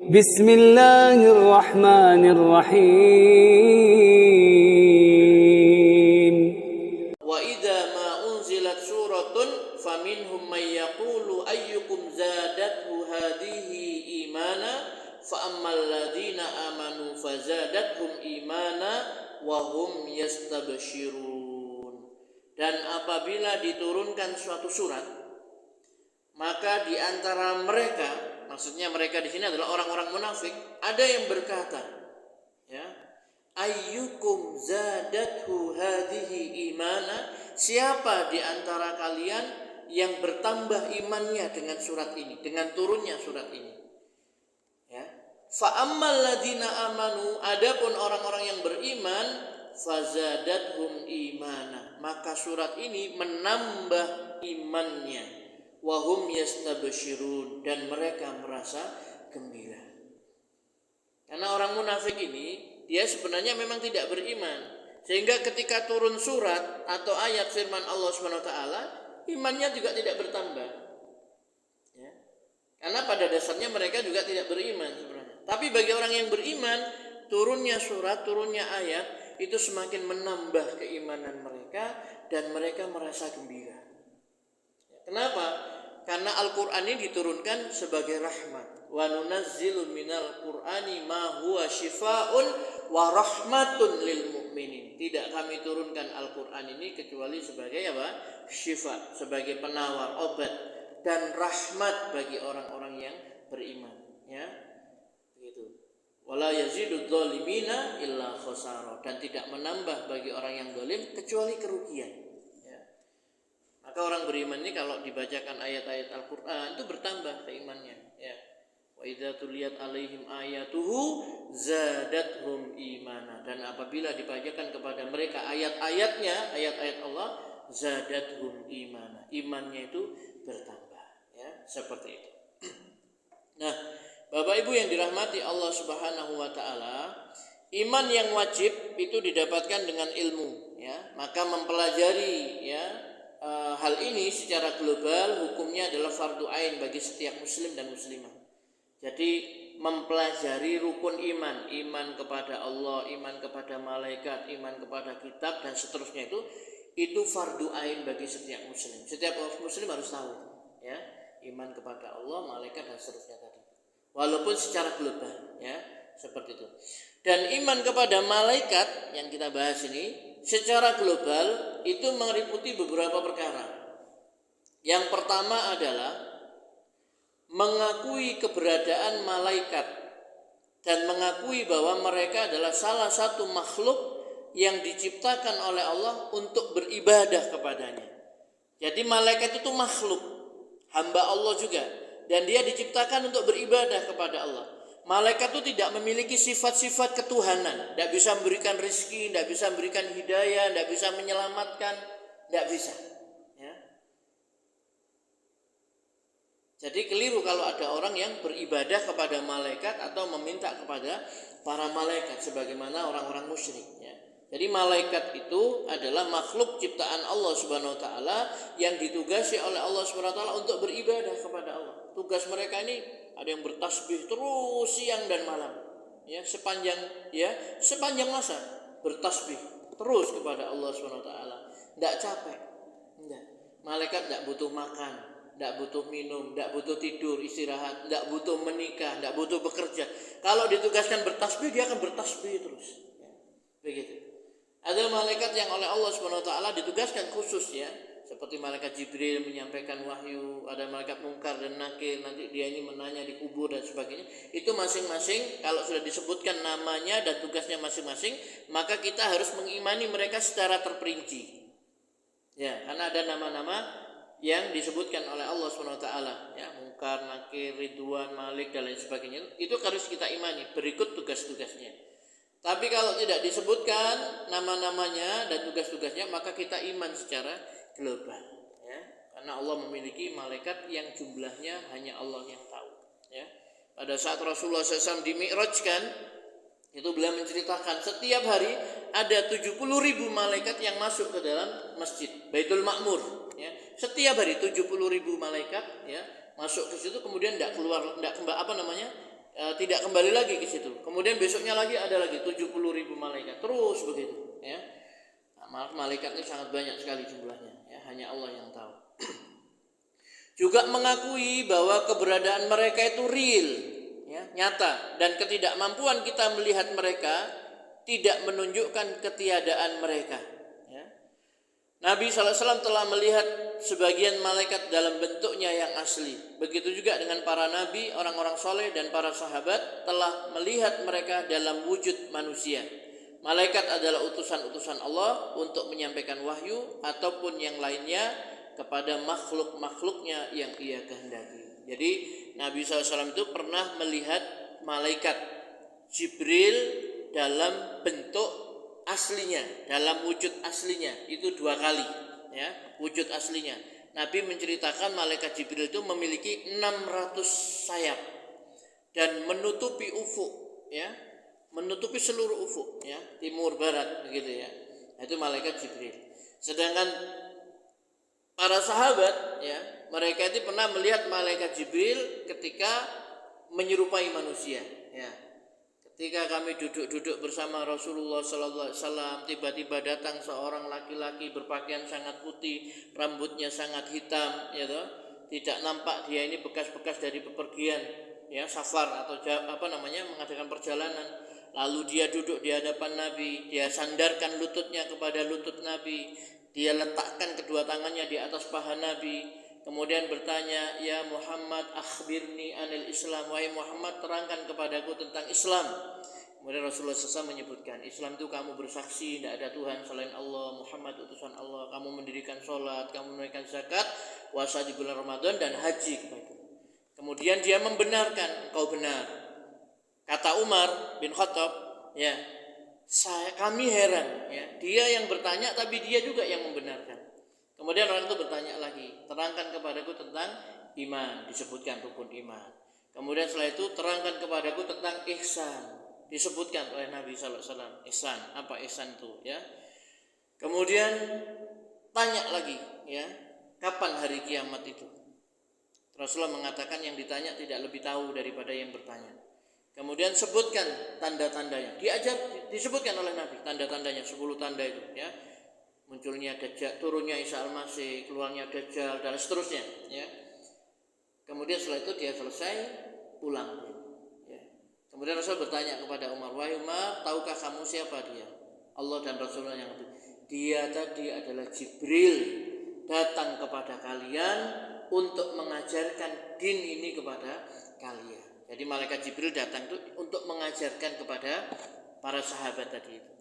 بسم الله الرحمن الرحيم وَإِذَا مَا أُنْزِلَتْ سُورَةٌ فَمِنْهُمْ مَنْ يَقُولُ أَيُّكُمْ زَادَتْهُ هَذِهِ إِيمَانًا فَأَمَّا الَّذِينَ آمَنُوا فَزَادَتْهُمْ إِيمَانًا وَهُمْ يَسْتَبْشِرُونَ. Dan apabila diturunkan suatu surat, maka di antara mereka, maksudnya mereka di sini adalah orang-orang munafik, ada yang berkata, ya, ayyukum zadathu hadhihi imana, siapa di antara kalian yang bertambah imannya dengan surat ini, dengan turunnya surat ini, ya. Fa ammal ladzina amanu, adapun orang-orang yang beriman, fazadathum imana, maka surat ini menambah imannya, wahum yastabshirun, dan mereka merasa gembira. Karena orang munafik ini, dia sebenarnya memang tidak beriman, sehingga ketika turun surat atau ayat firman Allah SWT, imannya juga tidak bertambah, ya. Karena pada dasarnya mereka juga tidak beriman sebenarnya. Tapi bagi orang yang beriman, turunnya surat, turunnya ayat itu semakin menambah keimanan mereka, dan mereka merasa gembira. Kenapa? Karena Al-Quran ini diturunkan sebagai rahmat. Wa nunazzilu minal Qur'ani ma huwa shifaa'un wa rahmatun lil mu'minin. Tidak kami turunkan Al-Quran ini kecuali sebagai apa? Syifa, sebagai penawar, obat, dan rahmat bagi orang-orang yang beriman, ya. Begitu. Wala yazidudz zalimina illa khasara, dan tidak menambah bagi orang yang zalim kecuali kerugian. Maka orang beriman ini kalau dibacakan ayat-ayat Al-Quran itu bertambah keimannya, ya. Wa idza tuliyat alaihim ayatuhu zadathum imana, dan apabila dibacakan kepada mereka ayat-ayatnya, ayat-ayat Allah, zadathum imana, imannya itu bertambah, ya, seperti itu. Nah, Bapak Ibu yang dirahmati Allah Subhanahu wa taala, iman yang wajib itu didapatkan dengan ilmu, ya. Maka mempelajari, ya, hal ini secara global hukumnya adalah fardu ain bagi setiap muslim dan muslimah. Jadi mempelajari rukun iman, iman kepada Allah, iman kepada malaikat, iman kepada kitab, dan seterusnya itu fardu ain bagi setiap muslim. Setiap muslim harus tahu, ya, iman kepada Allah, malaikat, dan seterusnya tadi. Walaupun secara global, ya, seperti itu. Dan iman kepada malaikat yang kita bahas ini secara global itu meliputi beberapa perkara. Yang pertama adalah mengakui keberadaan malaikat dan mengakui bahwa mereka adalah salah satu makhluk yang diciptakan oleh Allah untuk beribadah kepadanya. Jadi malaikat itu makhluk, hamba Allah juga, dan dia diciptakan untuk beribadah kepada Allah. Malaikat itu tidak memiliki sifat-sifat ketuhanan, tidak bisa memberikan rezeki, tidak bisa memberikan hidayah, tidak bisa menyelamatkan, tidak bisa, ya. Jadi keliru kalau ada orang yang beribadah kepada malaikat atau meminta kepada para malaikat sebagaimana orang-orang musyrik, ya. Jadi malaikat itu adalah makhluk ciptaan Allah Subhanahu wa taala yang ditugasi oleh Allah Subhanahu wa taala untuk beribadah kepada Allah. Tugas mereka ini ada yang bertasbih terus siang dan malam, ya, sepanjang masa bertasbih terus kepada Allah Subhanahu wa taala. Enggak capek. Enggak. Malaikat enggak butuh makan, enggak butuh minum, enggak butuh tidur, istirahat, enggak butuh menikah, enggak butuh bekerja. Kalau ditugaskan bertasbih, dia akan bertasbih terus, ya. Begitu. Ada malaikat yang oleh Allah Subhanahu wa taala ditugaskan khusus, ya, seperti malaikat Jibril menyampaikan wahyu, ada malaikat Munkar dan Nakir, nanti dia ini menanya di kubur dan sebagainya. Itu masing-masing kalau sudah disebutkan namanya dan tugasnya masing-masing, maka kita harus mengimani mereka secara terperinci, ya, karena ada nama-nama yang disebutkan oleh Allah Subhanahu wa taala, ya, Munkar, Nakir, Ridwan, Malik, dan lain sebagainya. Itu harus kita imani, berikut tugas-tugasnya. Tapi kalau tidak disebutkan nama-namanya dan tugas-tugasnya, maka kita iman secara global, ya. Karena Allah memiliki malaikat yang jumlahnya hanya Allah yang tahu, ya. Pada saat Rasulullah SAW dimi'rajkan, itu beliau menceritakan setiap hari ada 70.000 malaikat yang masuk ke dalam masjid Baitul Ma'mur, ya. Setiap hari 70.000 malaikat, ya, masuk ke situ, kemudian tidak keluar, tidak kembali lagi ke situ. Kemudian besoknya lagi ada lagi 70.000 malaikat, terus begitu ya. Nah, malaikat ini sangat banyak sekali jumlahnya ya, hanya Allah yang tahu. Juga mengakui bahwa keberadaan mereka itu real ya, nyata, dan ketidakmampuan kita melihat mereka tidak menunjukkan ketiadaan mereka ya. Nabi SAW telah melihat sebagian malaikat dalam bentuknya yang asli. Begitu juga dengan para nabi, orang-orang soleh dan para sahabat telah melihat mereka dalam wujud manusia. Malaikat adalah utusan-utusan Allah untuk menyampaikan wahyu ataupun yang lainnya kepada makhluk-makhluknya yang ia kehendaki. Jadi Nabi SAW itu pernah melihat malaikat Jibril dalam bentuk aslinya, dalam wujud aslinya, itu 2 kali ya, wujud aslinya. Nabi menceritakan malaikat Jibril itu memiliki 600 sayap dan menutupi ufuk ya, menutupi seluruh ufuk ya, timur barat begitu ya. Itu malaikat Jibril. Sedangkan para sahabat ya, mereka itu pernah melihat malaikat Jibril ketika menyerupai manusia ya. Ketika kami duduk-duduk bersama Rasulullah sallallahu alaihi wasallam, tiba-tiba datang seorang laki-laki berpakaian sangat putih, rambutnya sangat hitam ya toh. Tidak nampak dia ini bekas-bekas dari bepergian ya, safar atau mengadakan perjalanan. Lalu dia duduk di hadapan Nabi, dia sandarkan lututnya kepada lutut Nabi, dia letakkan kedua tangannya di atas paha Nabi. Kemudian bertanya, ya Muhammad akhbirni anil Islam, wahai Muhammad terangkan kepadaku tentang Islam. Kemudian Rasulullah SAW menyebutkan, Islam itu kamu bersaksi tidak ada Tuhan selain Allah, Muhammad utusan Allah, kamu mendirikan sholat, kamu menunaikan zakat, puasa di bulan Ramadan dan haji kepada. Kemudian dia membenarkan, engkau benar. Kata Umar bin Khattab, ya kami heran, ya dia yang bertanya tapi dia juga yang membenarkan. Kemudian orang itu bertanya lagi, terangkan kepadaku tentang iman, disebutkan rukun iman. Kemudian setelah itu terangkan kepadaku tentang ihsan, disebutkan oleh Nabi sallallahu alaihi wasallam. Ihsan, apa ihsan itu ya? Kemudian tanya lagi ya, kapan hari kiamat itu? Rasulullah mengatakan yang ditanya tidak lebih tahu daripada yang bertanya. Kemudian sebutkan tanda-tandanya. Disebutkan oleh Nabi tanda-tandanya, 10 tanda itu ya. Munculnya Dajjal, turunnya Isa Al-Masih, keluarnya Dajjal dan seterusnya ya. Kemudian setelah itu dia selesai pulang ya. Kemudian Rasul bertanya kepada Umar, wahai Umar, tahukah kamu siapa dia? Allah dan Rasulullah yang itu. Dia tadi adalah Jibril, datang kepada kalian untuk mengajarkan din ini kepada kalian. Jadi malaikat Jibril datang itu untuk mengajarkan kepada para sahabat tadi itu.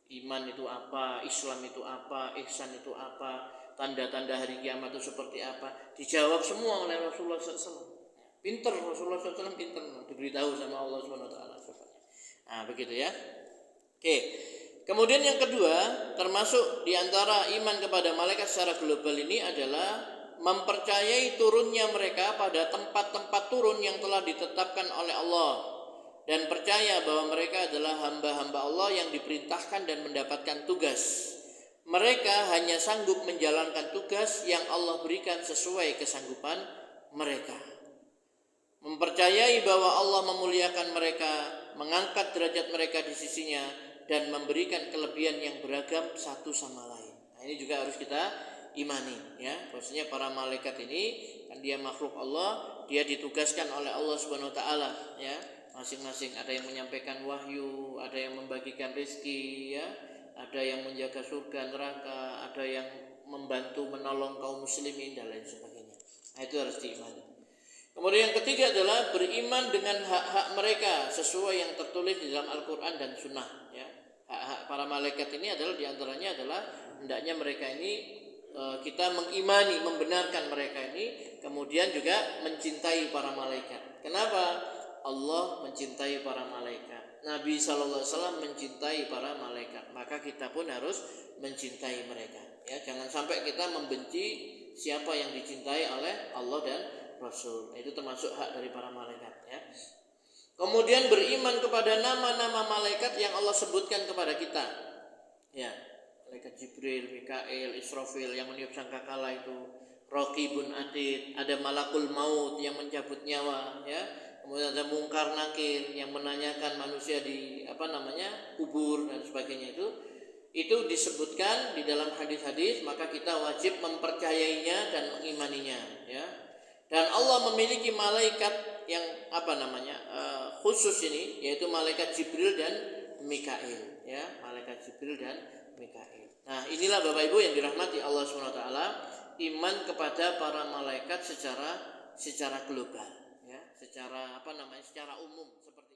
Iman itu apa, Islam itu apa, ihsan itu apa, tanda-tanda hari kiamat itu seperti apa, dijawab semua oleh Rasulullah SAW. Pinter Rasulullah SAW, pinter, diberitahu sama Allah SWT. Nah begitu ya. Oke. Kemudian yang kedua, termasuk diantara iman kepada malaikat secara global ini adalah mempercayai turunnya mereka pada tempat-tempat turun yang telah ditetapkan oleh Allah. Dan percaya bahwa mereka adalah hamba-hamba Allah yang diperintahkan dan mendapatkan tugas. Mereka hanya sanggup menjalankan tugas yang Allah berikan sesuai kesanggupan mereka. Mempercayai bahwa Allah memuliakan mereka, mengangkat derajat mereka di sisinya, dan memberikan kelebihan yang beragam satu sama lain. Nah, ini juga harus kita imani ya. Maksudnya para malaikat ini kan dia makhluk Allah, dia ditugaskan oleh Allah Subhanahu wa taala ya. Masing-masing ada yang menyampaikan wahyu, ada yang membagikan rezeki ya, ada yang menjaga surga neraka, ada yang membantu menolong kaum muslimin dan lain sebagainya. Nah, itu harus diimani. Kemudian yang ketiga adalah beriman dengan hak-hak mereka sesuai yang tertulis di dalam Al-Qur'an dan Sunnah ya. Hak-hak para malaikat ini adalah diantaranya adalah hendaknya mereka ini kita mengimani, membenarkan mereka ini, kemudian juga mencintai para malaikat. Kenapa? Allah mencintai para malaikat, Nabi SAW mencintai para malaikat, maka kita pun harus mencintai mereka ya. Jangan sampai kita membenci siapa yang dicintai oleh Allah dan Rasul. Itu termasuk hak dari para malaikat ya. Kemudian beriman kepada nama-nama malaikat yang Allah sebutkan kepada kita ya. Malaikat Jibril, Mikail, Israfil yang meniup sangkakala itu, Raqibun Atid, ada Malakul Maut yang mencabut nyawa ya. kemudian ada mungkar nakir yang menanyakan manusia di kubur dan sebagainya, itu disebutkan di dalam hadis-hadis, maka kita wajib mempercayainya dan mengimaninya, ya. Dan Allah memiliki malaikat yang khusus ini, yaitu malaikat Jibril dan Mikail, ya, malaikat Jibril dan Mikail. Nah, inilah Bapak Ibu yang dirahmati Allah SWT, iman kepada para malaikat secara global, ya, secara secara umum seperti